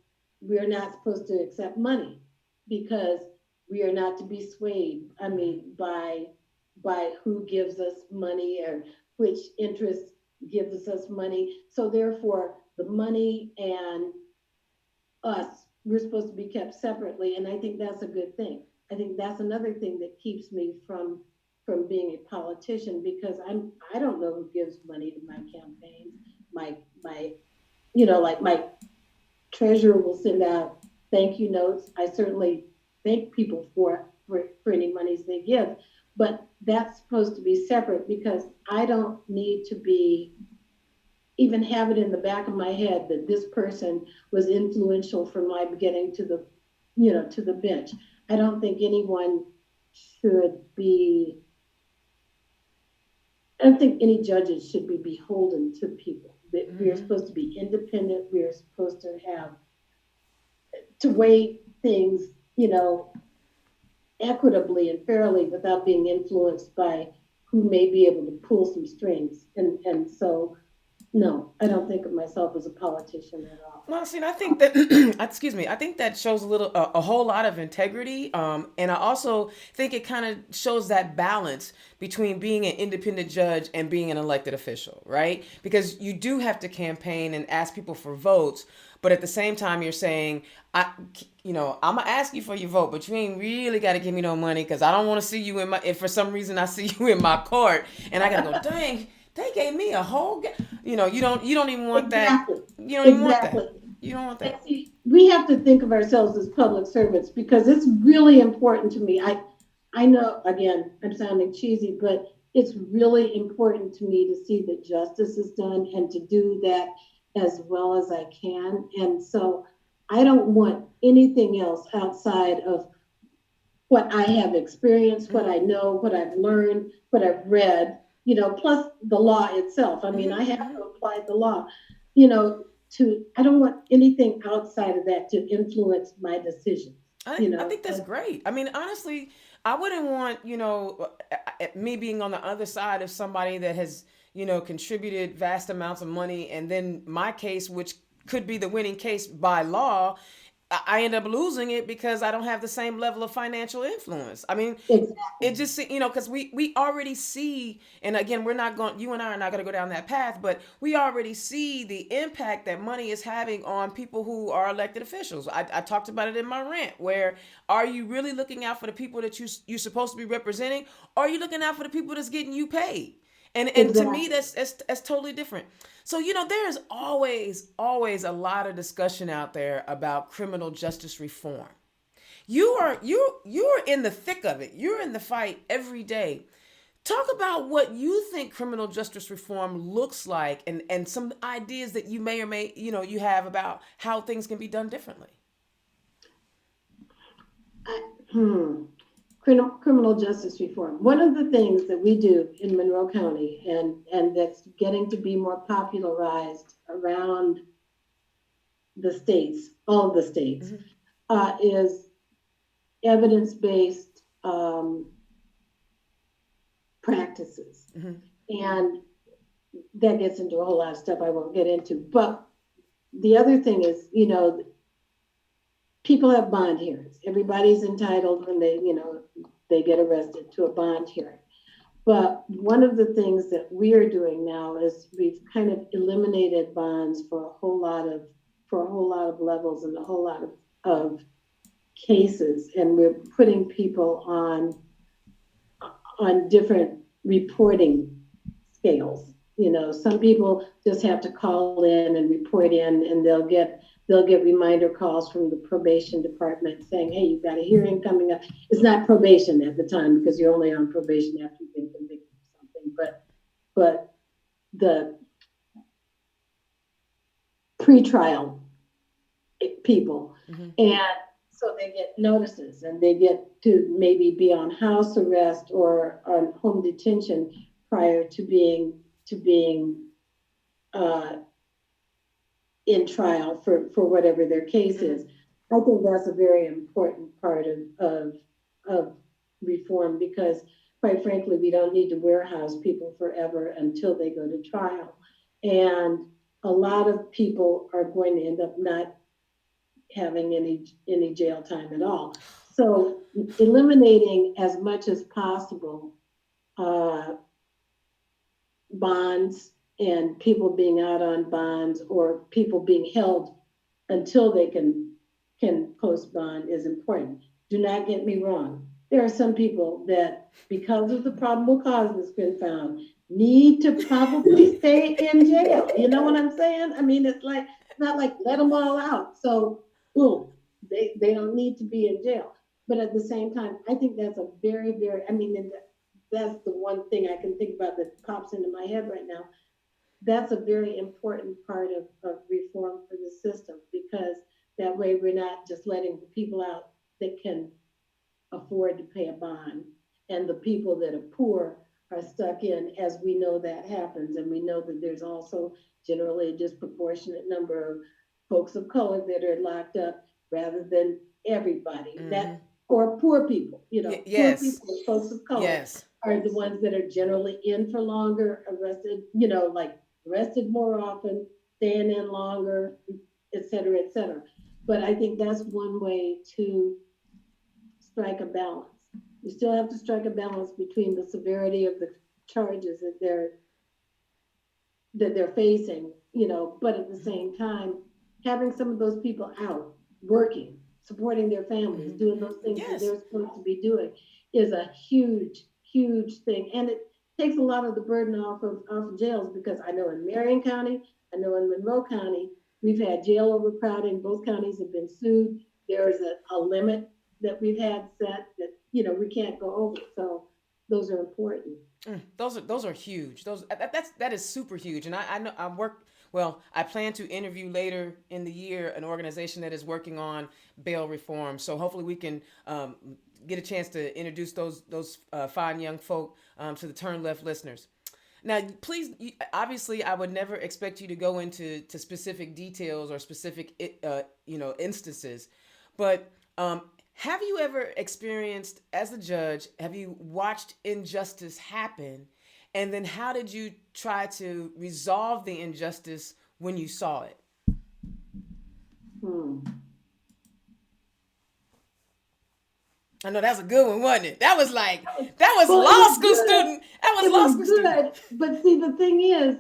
we're not supposed to accept money because we are not to be swayed, by who gives us money or which interest gives us money. So therefore, the money and us, we're supposed to be kept separately. And I think that's a good thing. I think that's another thing that keeps me from from being a politician because I don't know who gives money to my campaigns. My like my treasurer will send out thank you notes. I certainly thank people for any monies they give, but that's supposed to be separate because I don't need to be even have it in the back of my head that this person was influential from my getting to the to the bench. I don't think anyone should be I don't think any judges should be beholden to people. That we are supposed to be independent. We are supposed to have to weigh things, equitably and fairly without being influenced by who may be able to pull some strings. And so, no, I don't think of myself as a politician at all. Well, see, I think that, excuse me, I think that shows a whole lot of integrity. And I also think it kind of shows that balance between being an independent judge and being an elected official, right? Because you do have to campaign and ask people for votes, but at the same time, you're saying, I'm gonna ask you for your vote, but you ain't really got to give me no money because I don't want to see you if for some reason I see you in my court and I gotta go, dang, they gave me a whole, you don't even want exactly. that. You don't even want Exactly. that. You don't want that. See, we have to think of ourselves as public servants because it's really important to me. I know, again, I'm sounding cheesy, but it's really important to me to see that justice is done and to do that as well as I can. And so I don't want anything else outside of what I have experienced, what I know, what I've learned, what I've read, plus the law itself. I mean, I have to apply the law, I don't want anything outside of that to influence my decisions. I think that's great. I mean, honestly, I wouldn't want, me being on the other side of somebody that has, contributed vast amounts of money and then my case, which could be the winning case by law, I end up losing it because I don't have the same level of financial influence. I mean, exactly. it just, because we already see, and again, you and I are not going to go down that path, but we already see the impact that money is having on people who are elected officials. I talked about it in my rant, where are you really looking out for the people that you're supposed to be representing? Or are you looking out for the people that's getting you paid? And exactly. to me, that's totally different. So, there's always a lot of discussion out there about criminal justice reform. You're in the thick of it. You're in the fight every day. Talk about what you think criminal justice reform looks like and some ideas that you may or may, you have about how things can be done differently. Criminal justice reform. One of the things that we do in Monroe County and that's getting to be more popularized around the states, all of the states, is evidence-based practices. And that gets into a whole lot of stuff I won't get into. But the other thing is, people have bond hearings. Everybody's entitled when they get arrested to a bond hearing. But one of the things that we are doing now is we've kind of eliminated bonds for a whole lot of levels and a whole lot of cases, and we're putting people on different reporting scales. Some people just have to call in and report in, and they'll get reminder calls from the probation department saying, hey, you've got a hearing coming up. It's not probation at the time because you're only on probation after you've been convicted of something, but the pretrial people. And so they get notices and they get to maybe be on house arrest or on home detention prior to being in trial for whatever their case is. I think that's a very important part of reform because, quite frankly, we don't need to warehouse people forever until they go to trial. And a lot of people are going to end up not having any jail time at all. So eliminating as much as possible bonds and people being out on bonds or people being held until they can post bond is important. Do not get me wrong. there are some people that, because of the probable cause that's been found, need to probably stay in jail. You know what I'm saying? I mean, it's not like let them all out. So, boom, they don't need to be in jail. But at the same time, I think that's a very, very, I mean, and that's the one thing I can think about that pops into my head right now. That's a very important part of reform for the system, because that way we're not just letting the people out that can afford to pay a bond, and the people that are poor are stuck in, as we know that happens. And we know that there's also generally a disproportionate number of folks of color that are locked up rather than everybody. Mm-hmm. That, or poor people, poor Yes. people, folks of color Yes. are the ones that are generally in for longer, arrested, like arrested more often, staying in longer, et cetera, et cetera. But I think that's one way to strike a balance. You still have to strike a balance between the severity of the charges that they're facing, but at the Mm-hmm. same time, having some of those people out working, supporting their families, doing Mm-hmm. those things that Yes. they're supposed to be doing is a huge, huge thing. And it takes a lot of the burden off of jails, because I know in Marion County, I know in Monroe County, we've had jail overcrowding. Both counties have been sued. There's a limit that we've had set that, we can't go over. So those are important. Those are huge. That is super huge. And I know I work well. I plan to interview later in the year an organization that is working on bail reform. So hopefully we can get a chance to introduce those fine young folk to the Turn Left listeners. Now, please, obviously, I would never expect you to go into specific details or specific, instances, but have you ever experienced, as a judge, have you watched injustice happen, and then how did you try to resolve the injustice when you saw it? Hmm. I know that's a good one, wasn't it? That was Well, it law was school good. student. That was It law was school student. good. But see, the thing is,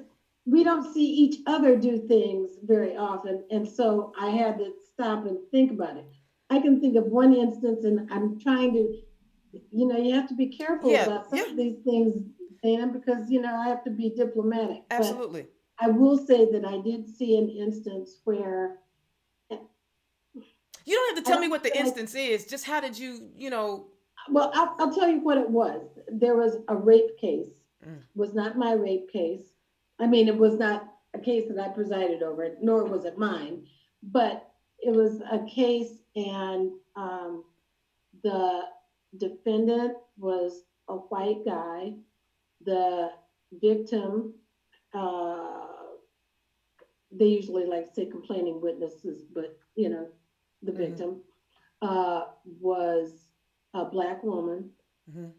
we don't see each other do things very often. And so I had to stop and think about it. I can think of one instance, and I'm trying to, you have to be careful Yeah, about some yeah, of these things, Dana, because, I have to be diplomatic. But absolutely. I will say that I did see an instance where You don't have to I tell me don't what the feel like, instance is. Just how did you. well, I'll tell you what it was. There was a rape case. Mm, It was not my rape case. I mean, it was not a case that I presided over, nor was it mine, but it was a case, and the defendant was a white guy. The victim, uh, they usually like to say complaining witnesses, but the mm-hmm, victim was a black woman, mm-hmm,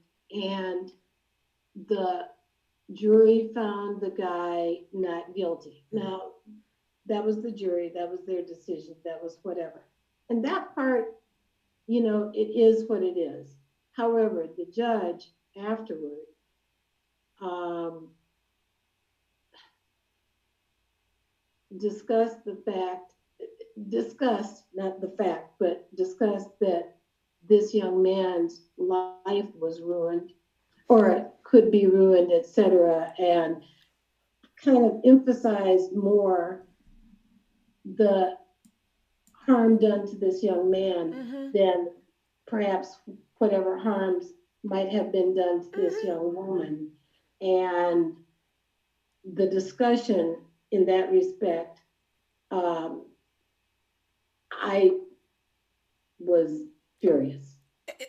and the jury found the guy not guilty. mm-hmm. Now, that was the jury, that was their decision, that was whatever. And that part, it is what it is. However, the judge afterward um, discussed the fact, discussed, not the fact, but discussed that this young man's life was ruined, or could be ruined, etc., and kind of emphasized more the harm done to this young man Mm-hmm. than perhaps whatever harms might have been done to this Mm-hmm. young woman. And the discussion in that respect, um, I was furious.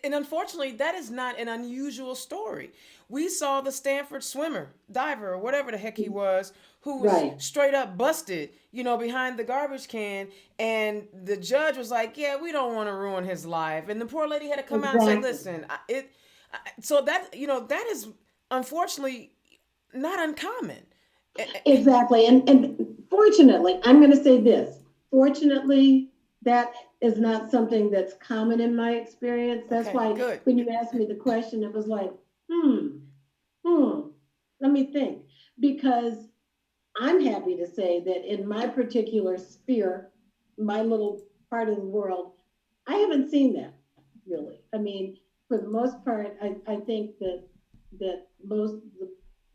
And unfortunately, that is not an unusual story. We saw the Stanford swimmer, diver, or whatever the heck he was, who was Right, straight up busted, behind the garbage can. And the judge was like, "Yeah, we don't want to ruin his life." And the poor lady had to come out and say, exactly. "Listen, so that is unfortunately not uncommon." Exactly. And fortunately, I'm going to say this. Fortunately, that is not something that's common in my experience. That's Okay, why good. when you asked me the question, it was like, hmm, let me think. Because I'm happy to say that in my particular sphere, my little part of the world, I haven't seen that really. I mean, for the most part, I think that most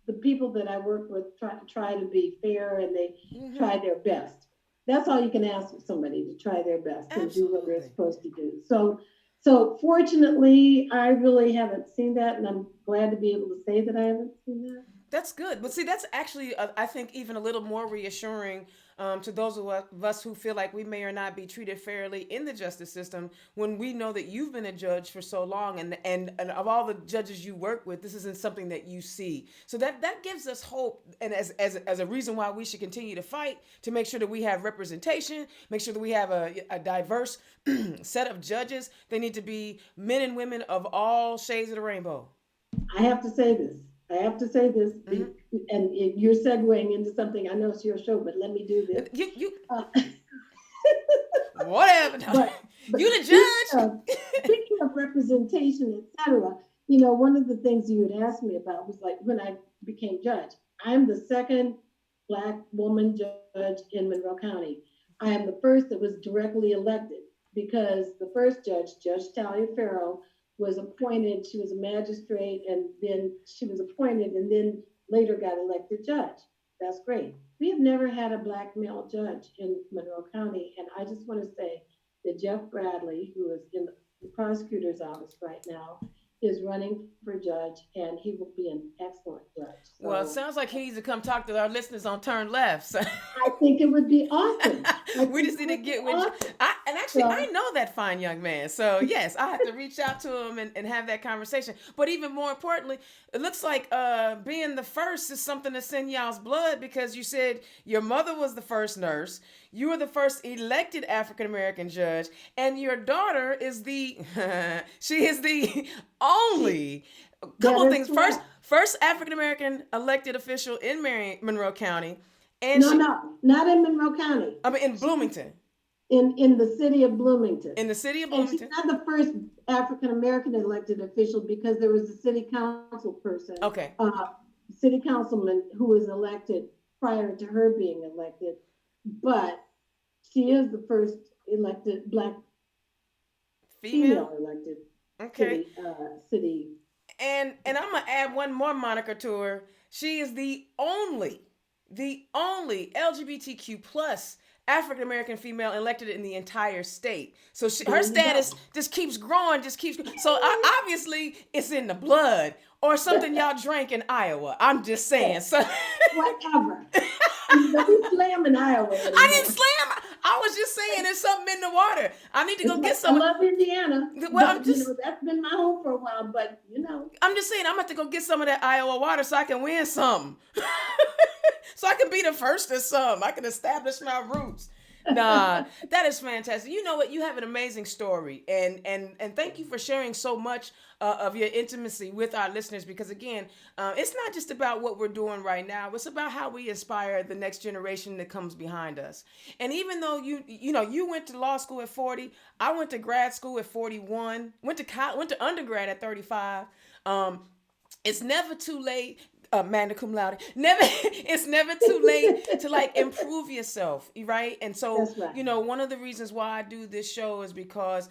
the people that I work with try to be fair, and they Hmm. try their best. That's all you can ask of somebody, to try their best and do what they're Absolutely. supposed to do. So fortunately, I really haven't seen that, and I'm glad to be able to say that I haven't seen that. That's good. But see, that's actually, I think, even a little more reassuring to those of us who feel like we may or not be treated fairly in the justice system when we know that you've been a judge for so long, and of all the judges you work with, this isn't something that you see. So that gives us hope, and as a reason why we should continue to fight to make sure that we have representation, make sure that we have a diverse set of judges. They need to be men and women of all shades of the rainbow. I have to say this. I have to say this, Hmm. and you're segueing into something. I know it's your show, but let me do this. You Uh, whatever. but You the judge. speaking of representation, etc., one of the things you had asked me about was like when I became judge. I'm the second Black woman judge in Monroe County. I am the first that was directly elected, because the first judge, Judge Talia Farrow, was appointed. She was a magistrate, and then she was appointed, and then later got elected judge. That's great. We have never had a Black male judge in Monroe County, and I just want to say that Jeff Bradley, who is in the prosecutor's office right now, is running for judge, and he will be an excellent judge. Well, it So sounds like he needs to come talk to our listeners on Turn Left. So I think it would be awesome. I we think just it need to would be get with you. awesome. And actually, I So know that fine young man. So yes, I have to reach out to him and have that conversation. But even more importantly, it looks like being the first is something that's in y'all's blood, because you said your mother was the first nurse, you were the first elected African American judge, and your daughter is the she is the she, only, a that couple of is things. First, correct. first African American elected official in Monroe County, and No, she, no, not in Monroe County. I mean, in She's Bloomington, in the city of Bloomington. in the city of And she's Bloomington. not the first African American elected official, because there was a city council person, Okay, city councilman, who was elected prior to her being elected. But she is the first elected Black female. female elected Okay, city. and I'm gonna add one more moniker to her. She is the only LGBTQ plus African American female elected in the entire state. So her There you go. status just keeps growing, just keeps. So obviously it's in the blood or something y'all drank in Iowa. I'm just saying. So Whatever. Don't be slamming Iowa I didn't anymore. slam. I was just saying there's something in the water. I need to It's go get like, I some. love Indiana, Well, but that's been my home for a while. But I'm just saying I'm gonna have to go get some of that Iowa water so I can win something. So I can be the first or something. I can establish my roots. Nah, that is fantastic. You know what? You have an amazing story, and thank you for sharing so much of your intimacy with our listeners. Because again, it's not just about what we're doing right now. It's about how we inspire the next generation that comes behind us. And even though you went to law school at 40, I went to grad school at 41. Went to undergrad at 35. It's never too late. Magna cum laude. It's never too late to like improve yourself, right? And so, that's right. one of the reasons why I do this show is because,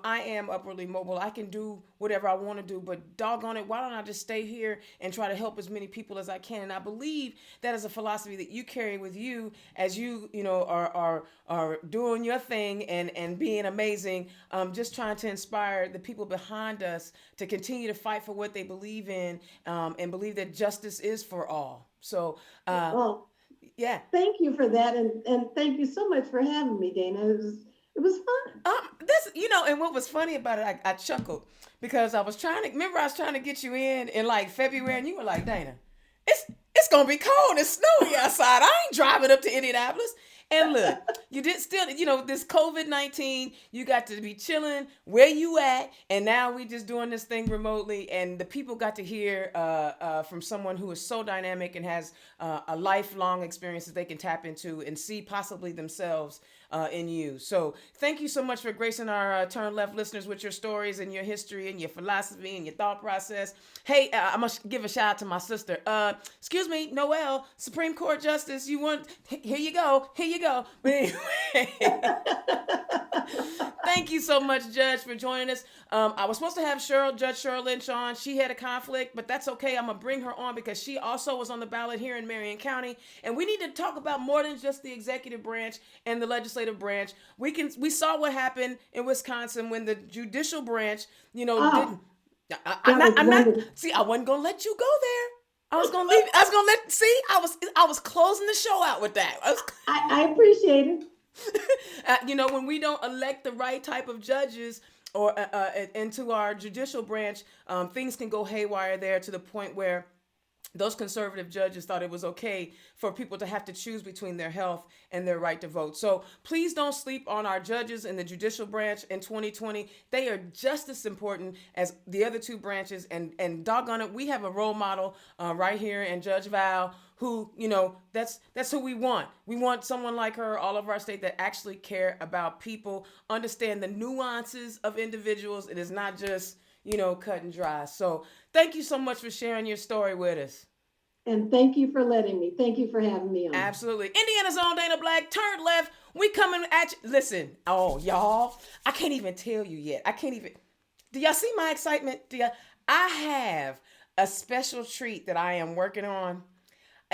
I am upwardly mobile. I can do whatever I want to do, but doggone it, why don't I just stay here and try to help as many people as I can? And I believe that is a philosophy that you carry with you as are doing your thing and being amazing. Just trying to inspire the people behind us to continue to fight for what they believe in, and believe that justice is for all. So, Well, yeah. thank you for that, and thank you so much for having me, Dana. It was fun. And what was funny about it, I chuckled because I was trying to get you in like February, and you were like, Dana, it's gonna be cold and snowy outside. I ain't driving up to Indianapolis. And look, you did still, this COVID-19, you got to be chilling where you at, and now we just doing this thing remotely, and the people got to hear from someone who is so dynamic and has a lifelong experience that they can tap into and see possibly themselves in you. So thank you so much for gracing our Turn Left listeners with your stories and your history and your philosophy and your thought process. Hey, I must give a shout out to my sister. Excuse me, Noelle, Supreme Court Justice. You want? Here you go. Here you go. But anyway, thank you so much, Judge, for joining us. I was supposed to have Judge Cheryl Lynch on. She had a conflict, but that's okay. I'm gonna bring her on because she also was on the ballot here in Marion County, and we need to talk about more than just the executive branch and the legislative branch. We saw what happened in Wisconsin when the judicial branch, didn't. I'm not. See, I wasn't gonna let you go there. I was gonna leave. I was gonna let. See, I was closing the show out with that. I appreciate it. When we don't elect the right type of judges or into our judicial branch, things can go haywire there to the point where those conservative judges thought it was okay for people to have to choose between their health and their right to vote. So please don't sleep on our judges in the judicial branch in 2020. They are just as important as the other two branches. And doggone it, we have a role model right here in Judge Val who, that's who we want. We want someone like her all over our state that actually care about people, understand the nuances of individuals. It is not just cut and dry. So thank you so much for sharing your story with us. And thank you for letting me. Thank you for having me on. Absolutely. Indiana's own Dana Black, Turn Left. We coming at you. Listen, y'all, I can't even tell you yet. Do y'all see my excitement? I have a special treat that I am working on.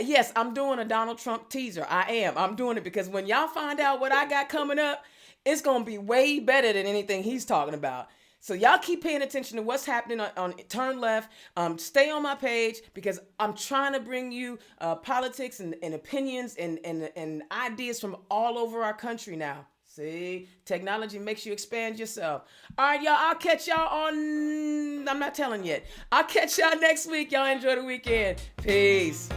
Yes, I'm doing a Donald Trump teaser. I'm doing it because when y'all find out what I got coming up, it's going to be way better than anything he's talking about. So y'all keep paying attention to what's happening on Turn Left. Stay on my page because I'm trying to bring you politics and opinions and ideas from all over our country now. See, technology makes you expand yourself. All right, y'all, I'll catch y'all on, I'm not telling yet. I'll catch y'all next week. Y'all enjoy the weekend. Peace.